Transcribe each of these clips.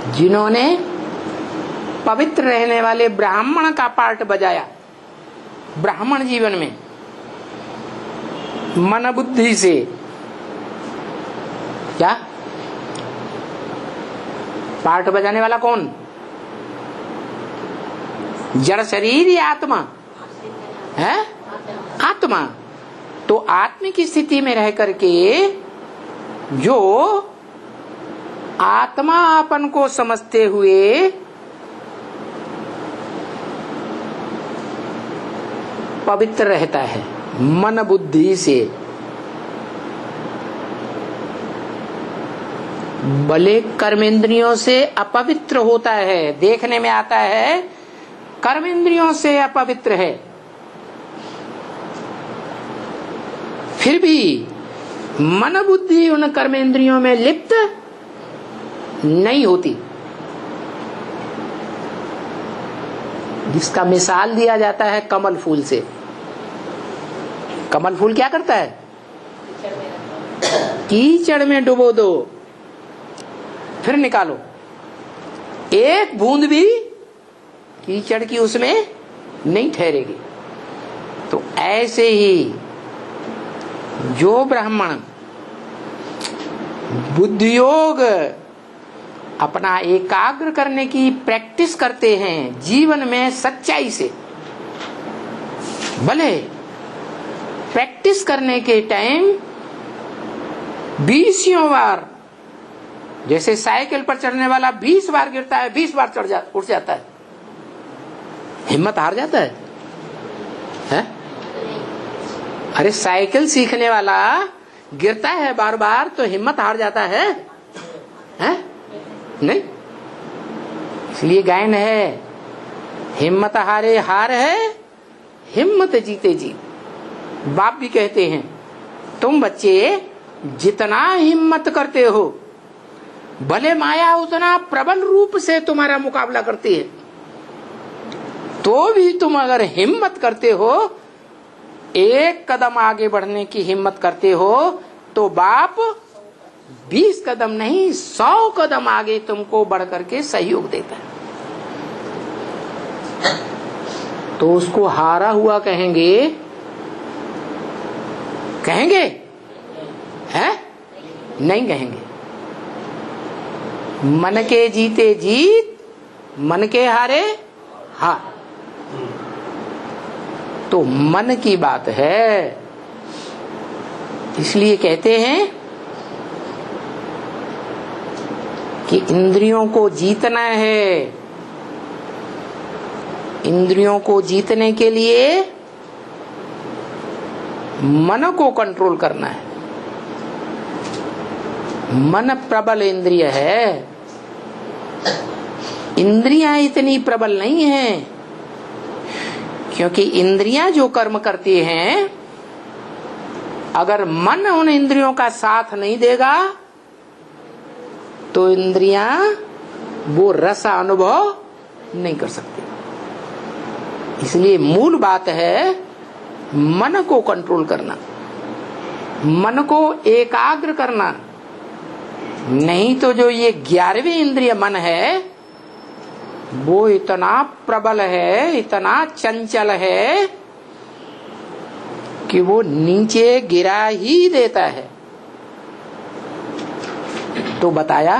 जिन्होंने पवित्र रहने वाले ब्राह्मण का पार्ट बजाया ब्राह्मण जीवन में मन बुद्धि से। क्या पार्ट बजाने वाला कौन? जड़ शरीर या आत्मा है? आत्मा। तो आत्मिक स्थिति में रह करके जो आत्मापन को समझते हुए पवित्र रहता है मन बुद्धि से, भले कर्मेंद्रियों से अपवित्र होता है, देखने में आता है कर्मेंद्रियों से अपवित्र है, फिर भी मन बुद्धि उन कर्मेंद्रियों में लिप्त नहीं होती। जिसका मिसाल दिया जाता है कमल फूल से। कमल फूल क्या करता है? कीचड़ में डुबो दो, फिर निकालो, एक बूंद भी कीचड़ की उसमें नहीं ठहरेगी। तो ऐसे ही जो ब्राह्मण बुद्धि योग अपना एकाग्र करने की प्रैक्टिस करते हैं जीवन में सच्चाई से, भले प्रैक्टिस करने के टाइम 20 बार, जैसे साइकिल पर चढ़ने वाला 20 बार गिरता है, 20 बार उठ जाता है, हिम्मत हार जाता है? अरे साइकिल सीखने वाला गिरता है बार बार तो हिम्मत हार जाता है? नहीं। इसलिए गायन है, हिम्मत हारे हार है, हिम्मत जीते जीत। बाप भी कहते हैं तुम बच्चे जितना हिम्मत करते हो, भले माया उतना प्रबल रूप से तुम्हारा मुकाबला करती है, तो भी तुम अगर हिम्मत करते हो, एक कदम आगे बढ़ने की हिम्मत करते हो, तो बाप 20 कदम नहीं 100 कदम आगे तुमको बढ़ करके सहयोग देता है। तो उसको हारा हुआ कहेंगे? कहेंगे? है? नहीं कहेंगे। मन के जीते जीत, मन के हारे हार। तो मन की बात है। इसलिए कहते हैं कि इंद्रियों को जीतना है। इंद्रियों को जीतने के लिए मन को कंट्रोल करना है। मन प्रबल इंद्रिय है, इंद्रियां इतनी प्रबल नहीं हैं, क्योंकि इंद्रियां जो कर्म करती हैं, अगर मन उन इंद्रियों का साथ नहीं देगा तो इंद्रियां वो रस अनुभव नहीं कर सकती। इसलिए मूल बात है मन को कंट्रोल करना, मन को एकाग्र करना। नहीं तो जो ये 11वीं इंद्रिय मन है वो इतना प्रबल है, इतना चंचल है कि वो नीचे गिरा ही देता है। तो बताया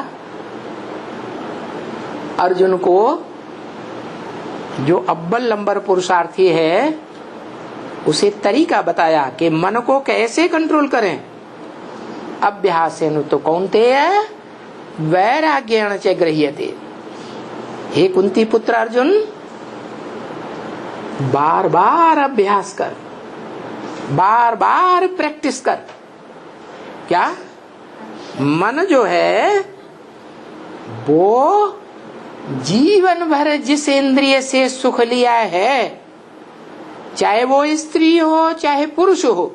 अर्जुन को, जो अव्वल नंबर पुरुषार्थी है, उसे तरीका बताया कि मन को कैसे कंट्रोल करें। अभ्यासेन तो कौन्तेय वैराग्येण च गृह्यते। हे कुंती पुत्र अर्जुन, बार बार अभ्यास कर, बार बार प्रैक्टिस कर। क्या? मन जो है वो जीवन भर जिस इंद्रिय से सुख लिया है, चाहे वो स्त्री हो चाहे पुरुष हो,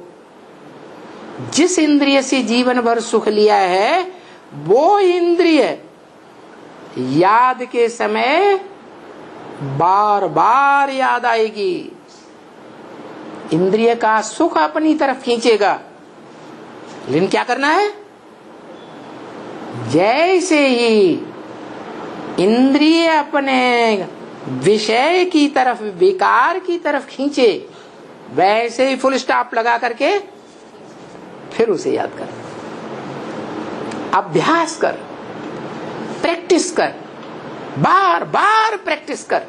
जिस इंद्रिय से जीवन भर सुख लिया है, वो इंद्रिय याद के समय बार बार याद आएगी, इंद्रिय का सुख अपनी तरफ खींचेगा। लेकिन क्या करना है? जैसे ही इंद्रिय अपने विषय की तरफ, विकार की तरफ खींचे, वैसे ही फुल स्टॉप लगा करके फिर उसे याद कर। अभ्यास कर, प्रैक्टिस कर, बार बार प्रैक्टिस कर।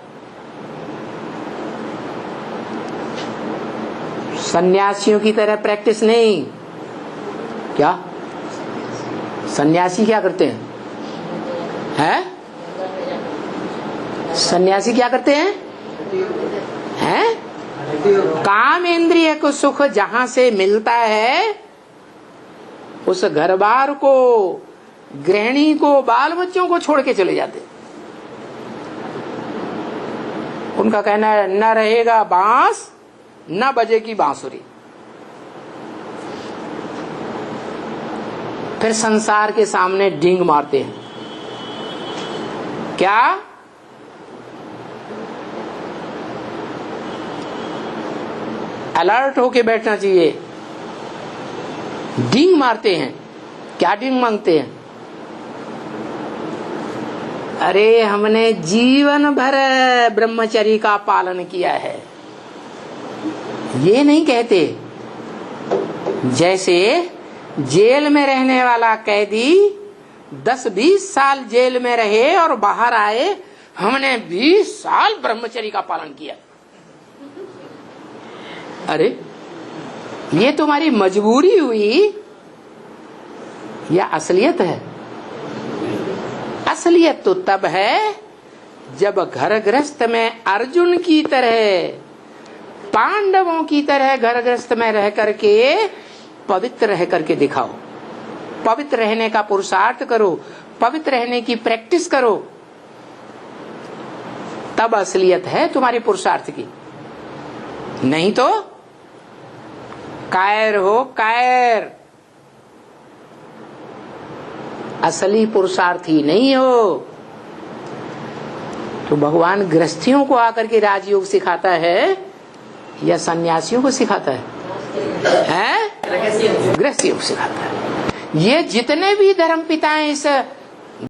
सन्यासियों की तरह प्रैक्टिस नहीं। क्या सन्यासी क्या करते हैं? हैं? सन्यासी क्या करते हैं? हैं? काम इंद्रिय को सुख जहां से मिलता है, उस घर बार को, गृहिणी को, बाल बच्चों को छोड़ के चले जाते। उनका कहना है न रहेगा बांस न बजेगी बांसुरी। फिर संसार के सामने डींग मारते हैं। क्या? अलर्ट होके बैठना चाहिए। डींग मारते हैं। क्या डींग मांगते हैं? अरे हमने जीवन भर ब्रह्मचर्य का पालन किया है, ये नहीं कहते। जैसे जेल में रहने वाला कैदी 10-20 साल जेल में रहे और बाहर आए, हमने 20 साल ब्रह्मचर्य का पालन किया। अरे ये तुम्हारी मजबूरी हुई या असलियत है? असलियत तो तब है जब घर गृहस्थ में अर्जुन की तरह, पांडवों की तरह घर गृहस्थ में रह करके पवित्र रह करके दिखाओ। पवित्र रहने का पुरुषार्थ करो, पवित्र रहने की प्रैक्टिस करो, तब असलियत है तुम्हारी पुरुषार्थ की। नहीं तो कायर हो, कायर, असली पुरुषार्थी नहीं हो। तो भगवान गृहस्थियों को आकर के राजयोग सिखाता है या सन्यासियों को सिखाता है? गृहस्थियों को सिखाता है। ये जितने भी धर्म पिता इस